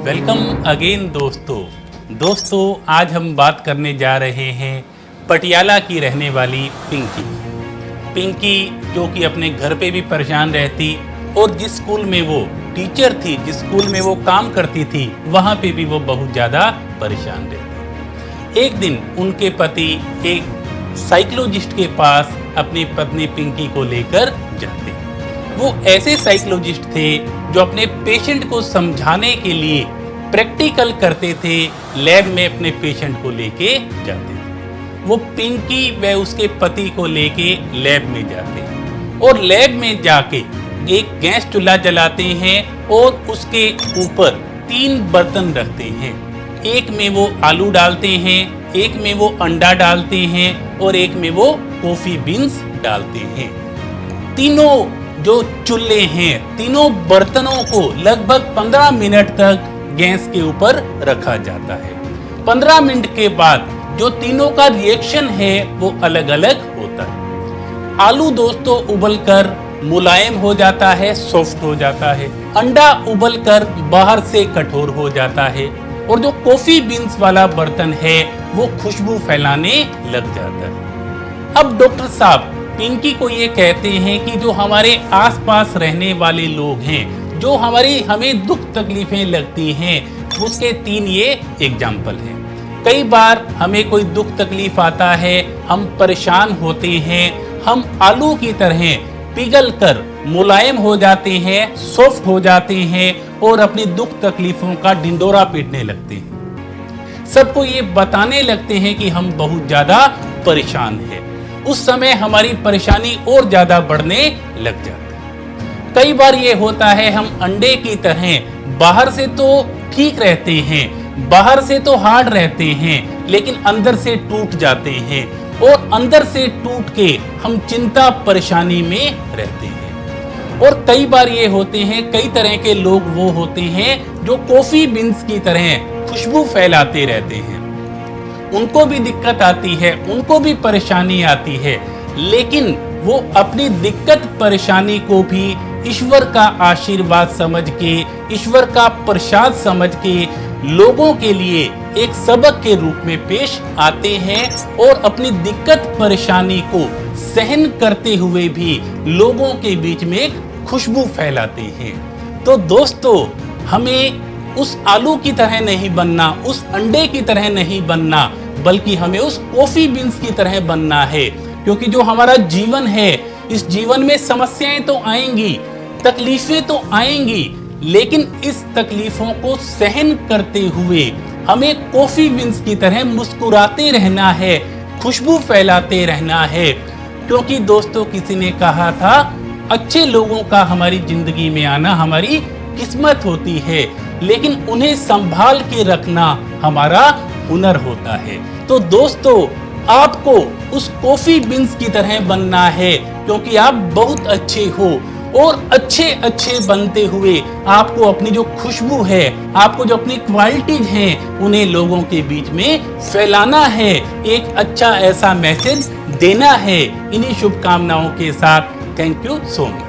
Welcome again दोस्तों आज हम बात करने जा रहे हैं पटियाला की रहने वाली पिंकी जो कि अपने घर पे भी परेशान रहती और जिस स्कूल में वो टीचर थी, जिस स्कूल में वो काम करती थी, वहाँ पे भी वो बहुत ज़्यादा परेशान रहती। एक दिन उनके पति एक साइकोलॉजिस्ट के पास अपनी पत्नी पिंकी को लेकर जाते। वो ऐसे साइकोलॉजिस्ट थे जो अपने पेशेंट को समझाने के लिए प्रैक्टिकल करते थे, लैब में अपने पेशेंट को लेके जाते थे। वो पिंकी व उसके पति को लेके लैब में जाते और लैब में जाके एक गैस चूल्हा जलाते हैं और उसके ऊपर 3 बर्तन रखते हैं। एक में वो आलू डालते हैं, एक में वो अंडा डालते हैं और एक में वो कॉफी बीन्स डालते हैं। तीनों जो चूल्हे हैं, तीनों बर्तनों को लगभग 15 मिनट तक गैस के ऊपर रखा जाता है। 15 मिनट के बाद जो तीनों का रिएक्शन है वो अलग अलग होता है। आलू दोस्तों उबलकर मुलायम हो जाता है, सॉफ्ट हो जाता है। अंडा उबलकर बाहर से कठोर हो जाता है और जो कॉफी बीन्स वाला बर्तन है वो खुशबू फैलाने लग जाता है। अब डॉक्टर साहब पिंकी को ये कहते हैं कि जो हमारे आसपास रहने वाले लोग हैं, जो हमें दुख तकलीफें लगती हैं, उसके 3 ये एग्जाम्पल हैं। कई बार हमें कोई दुख तकलीफ आता है, हम परेशान होते हैं, हम आलू की तरह पिघल कर मुलायम हो जाते हैं, सॉफ्ट हो जाते हैं और अपनी दुख तकलीफों का ढिंडोरा पीटने लगते हैं। सबको ये बताने लगते हैं कि हम बहुत ज्यादा परेशान हैं। उस समय हमारी परेशानी और ज्यादा बढ़ने लग जाती है। कई बार ये होता है हम अंडे की तरह बाहर से तो ठीक रहते हैं, बाहर से तो हार्ड रहते हैं, लेकिन अंदर से टूट जाते हैं और अंदर से टूट के हम चिंता परेशानी में रहते हैं। और कई बार ये होते हैं, कई तरह के लोग वो होते हैं जो कॉफी बीन्स की तरह खुशबू फैलाते रहते हैं। उनको भी दिक्कत आती है, उनको भी परेशानी आती है, लेकिन वो अपनी दिक्कत परेशानी को भी ईश्वर का आशीर्वाद समझ के, ईश्वर का प्रसाद समझ के लोगों के लिए एक सबक के रूप में पेश आते हैं और अपनी दिक्कत परेशानी को सहन करते हुए भी लोगों के बीच में एक खुशबू फैलाते हैं। तो दोस्तों हमें उस आलू की तरह नहीं बनना, उस अंडे की तरह नहीं बनना, बल्कि हमें उस कॉफी बीन्स की तरह बनना है। क्योंकि जो हमारा जीवन है, इस जीवन में समस्याएं तो आएंगी, तकलीफें तो आएंगी, लेकिन इस तकलीफों को सहन करते हुए हमें कॉफी बीन्स की तरह मुस्कुराते रहना है, खुशबू फैलाते रहना है। क्योंकि दोस्तों किसी ने कहा था, अच्छे लोगों का हमारी जिंदगी में आना हमारी किस्मत होती है, लेकिन उन्हें संभाल के रखना हमारा हुनर होता है। तो दोस्तों आपको उस कॉफी बीन्स की तरह बनना है, क्योंकि आप बहुत अच्छे हो और अच्छे बनते हुए आपको अपनी जो खुशबू है, आपको जो अपनी क्वालिटीज हैं, उन्हें लोगों के बीच में फैलाना है, एक अच्छा ऐसा मैसेज देना है। इन्हीं शुभकामनाओं के साथ थैंक यू सो मच।